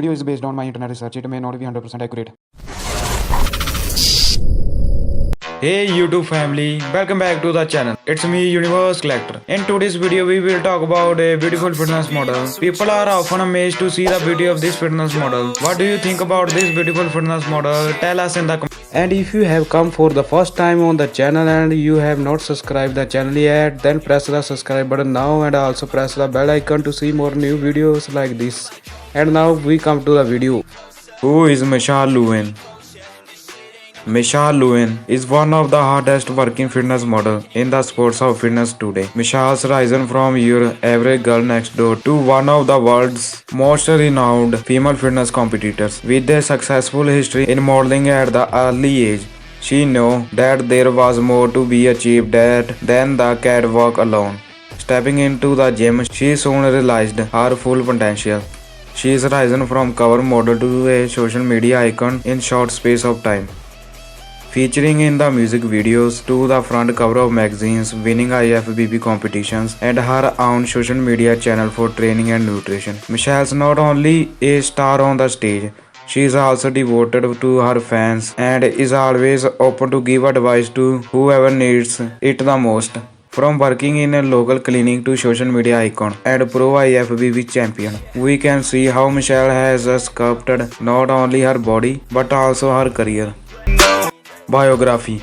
video is based on my internet research. It may not be 100% accurate. Hey YouTube family, welcome back to the channel. It's me Universe Collector. In today's video we will talk about a beautiful fitness model. People are often amazed to see the beauty of this fitness model. What do you think about this beautiful fitness model? Tell us in the comments. And if you have come for the first time on the channel and you have not subscribed the channel yet, then press the subscribe button now and also press the bell icon to see more new videos like this. And now we come to the video. Who is Michelle Lewin? Michelle Lewin is one of the hardest working fitness model in the sports of fitness today. Michelle's risen from your average girl next door to one of the world's most renowned female fitness competitors. With a successful history in modeling at the early age, she knew that there was more to be achieved than the catwalk alone. Stepping into the gym, she soon realized her full potential. She is risen from cover model to a social media icon in short space of time. Featuring in the music videos to the front cover of magazines, winning IFBB competitions, and her own social media channel for training and nutrition. Michelle's not only a star on the stage, she is also devoted to her fans and is always open to give advice to whoever needs it the most. From working in a local clinic to social media icon and pro IFBB champion, we can see how Michelle has sculpted not only her body but also her career. Biography.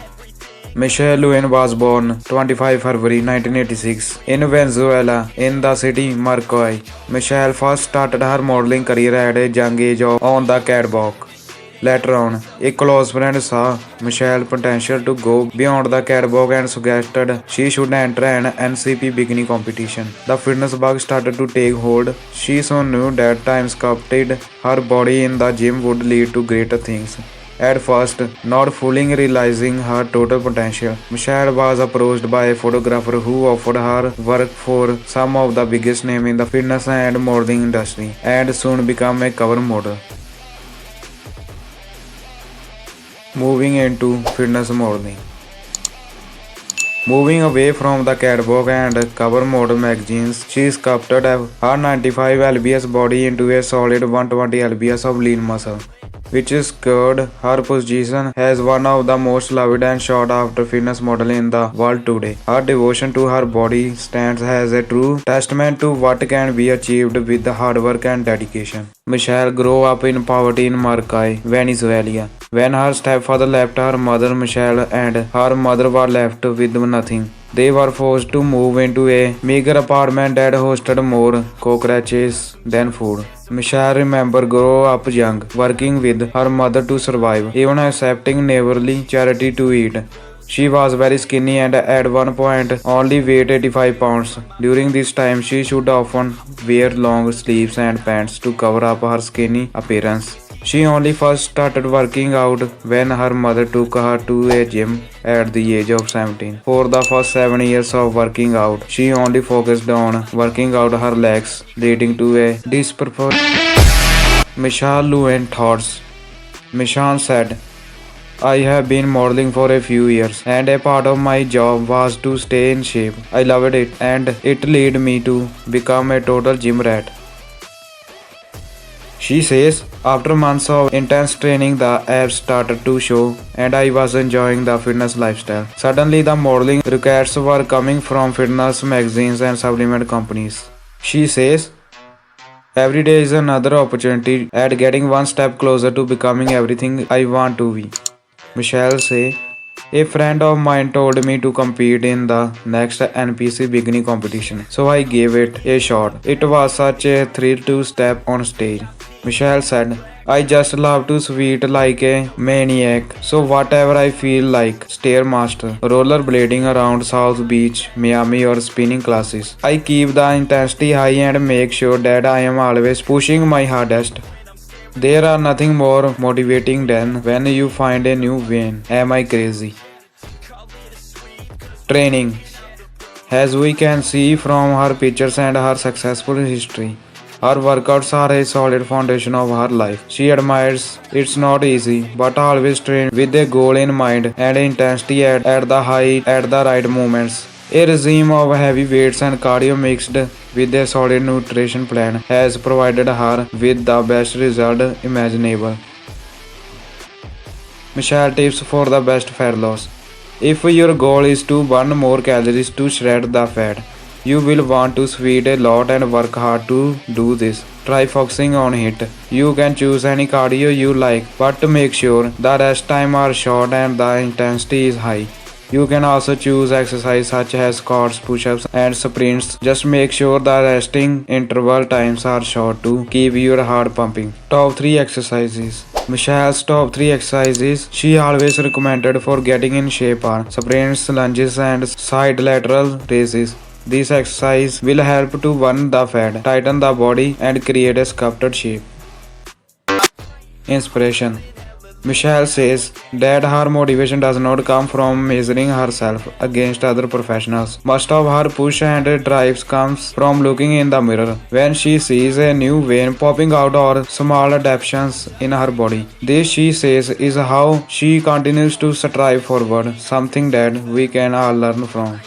Michelle Lewin was born 25 February 1986 in Venezuela in the city Maracay. Michelle first started her modeling career at a young age on the catwalk. Later on, a close friend saw Michelle's potential to go beyond the catwalk and suggested she should enter an NCP bikini competition. The fitness bug started to take hold. She soon knew that time sculpted her body in the gym would lead to greater things. At first, not fully realizing her total potential, Michelle was approached by a photographer who offered her work for some of the biggest names in the fitness and modeling industry, and soon became a cover model. Moving into fitness modeling. Moving away from the catwalk and cover model magazines, she sculpted her 95 lbs body into a solid 120 lbs of lean muscle, which secured her position as one of the most loved and sought after fitness model in the world today. Her devotion to her body stands as a true testament to what can be achieved with hard work and dedication. Michelle grew up in poverty in Maracay, Venezuela. When her stepfather left her mother, Michelle and her mother were left with nothing. They were forced to move into a meager apartment that hosted more cockroaches than food. Michelle remember growing up young, working with her mother to survive, even accepting neighborly charity to eat. She was very skinny and at one point only weighed 85 pounds. During this time, she should often wear long sleeves and pants to cover up her skinny appearance. She only first started working out when her mother took her to a gym at the age of 17. For the first 7 years of working out, she only focused on working out her legs, leading to a disproportionate. Michelle Lewin thoughts. Michelle said, I have been modeling for a few years and a part of my job was to stay in shape. I loved it and it led me to become a total gym rat. She says, after months of intense training, the abs started to show and I was enjoying the fitness lifestyle. Suddenly, the modeling requests were coming from fitness magazines and supplement companies. She says, every day is another opportunity at getting one step closer to becoming everything I want to be. Michelle says, a friend of mine told me to compete in the next NPC bikini competition, so I gave it a shot. It was such a thrill to step on stage. Michelle said, I just love to sweat like a maniac, so whatever I feel like, Stairmaster, rollerblading around South Beach, Miami or spinning classes, I keep the intensity high and make sure that I am always pushing my hardest. There are nothing more motivating than when you find a new win. Am I crazy? Training. As we can see from her pictures and her successful history, her workouts are a solid foundation of her life. She admires it's not easy, but always train with a goal in mind and intensity at the right moments. A regime of heavy weights and cardio mixed with a solid nutrition plan has provided her with the best result imaginable. Michelle tips for the best fat loss. If your goal is to burn more calories to shred the fat, you will want to sweat a lot and work hard to do this. Try focusing on HIIT. You can choose any cardio you like, but to make sure the rest time are short and the intensity is high. You can also choose exercise such as squats, push-ups and sprints. Just make sure the resting interval times are short to keep your heart pumping. Top 3 exercises. Michelle's top 3 exercises she always recommended for getting in shape are sprints, lunges and side lateral raises. This exercise will help to burn the fat, tighten the body and create a sculpted shape. Inspiration. Michelle says that her motivation does not come from measuring herself against other professionals. Most of her push and drive comes from looking in the mirror when she sees a new vein popping out or small adaptations in her body. This, she says, is how she continues to strive forward, something that we can all learn from.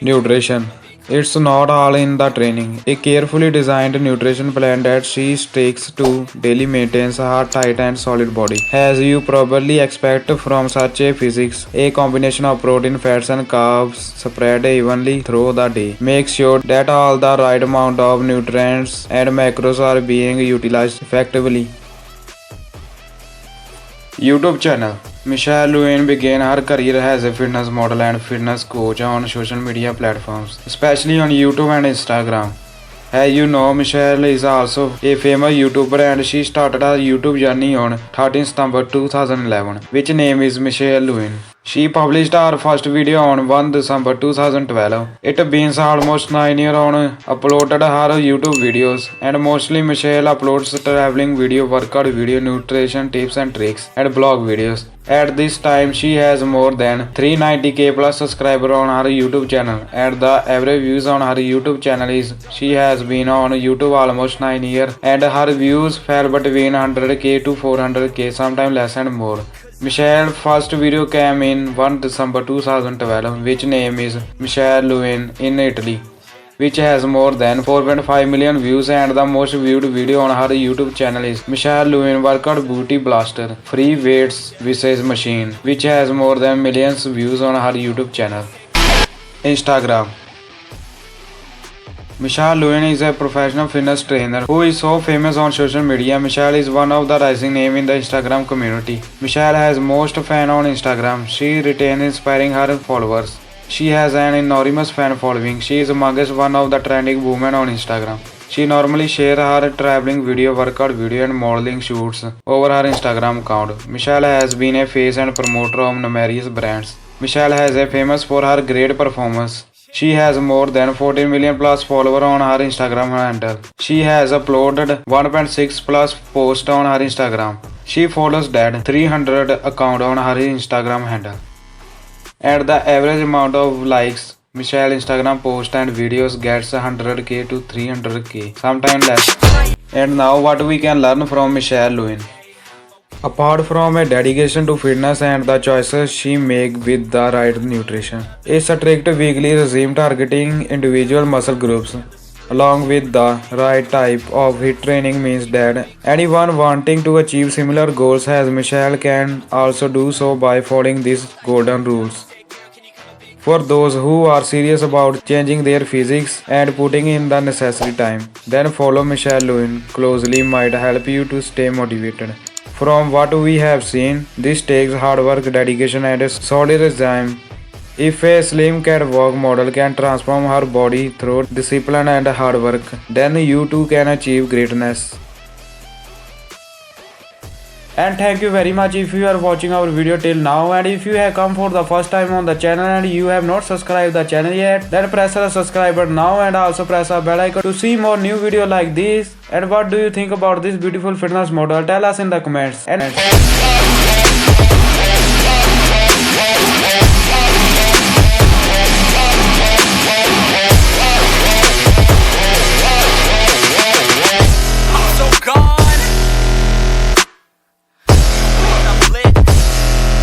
Nutrition. It's not all in the training. A carefully designed nutrition plan that she sticks to daily maintains her tight and solid body. As you probably expect from such a physics, a combination of protein, fats and carbs spread evenly through the day. Make sure that all the right amount of nutrients and macros are being utilized effectively. YouTube channel. Michelle Lewin began her career as a fitness model and fitness coach on social media platforms, especially on YouTube and Instagram. As you know, Michelle is also a famous YouTuber and she started her YouTube journey on 13 September 2011, which name is Michelle Lewin. She published her first video on 1 December 2012. It been almost 9 years on uploaded her YouTube videos and mostly Michelle uploads traveling video, workout video, nutrition tips and tricks and blog videos. At this time she has more than 390k plus subscribers on her YouTube channel and the average views on her YouTube channel is she has been on YouTube almost 9 years and her views fell between 100k to 400k, sometimes less and more. Michelle's first video came in 1 December 2012, which name is Michelle Lewin in Italy, which has more than 4.5 million views and the most viewed video on her YouTube channel is Michelle Lewin Workout Booty Blaster Free Weights Visage Machine, which has more than millions views on her YouTube channel. Instagram. Michelle Lewin is a professional fitness trainer who is so famous on social media. Michelle is one of the rising names in the Instagram community. Michelle has most fans on Instagram. She retains inspiring her followers. She has an enormous fan following. She is amongst one of the trending women on Instagram. She normally shares her traveling video, workout video and modeling shoots over her Instagram account. Michelle has been a face and promoter of numerous brands. Michelle has a famous for her great performance. She has more than 14 million plus followers on her Instagram handle. She has uploaded 1.6 plus posts on her Instagram. She follows that 300 account on her Instagram handle. At the average amount of likes, Michelle Instagram posts and videos gets 100k to 300k, sometimes less. And now what we can learn from Michelle Lewin. Apart from a dedication to fitness and the choices she makes with the right nutrition, a strict weekly regime targeting individual muscle groups along with the right type of HIIT training means that anyone wanting to achieve similar goals as Michelle can also do so by following these golden rules. For those who are serious about changing their physiques and putting in the necessary time, then follow Michelle Lewin closely might help you to stay motivated. From what we have seen, this takes hard work, dedication and a solid regime. If a slim catwalk model can transform her body through discipline and hard work, then you too can achieve greatness. And thank you very much if you are watching our video till now, and if you have come for the first time on the channel and you have not subscribed the channel yet, then press the subscribe button now and also press the bell icon to see more new video like this. And what do you think about this beautiful fitness model? Tell us in the comments. And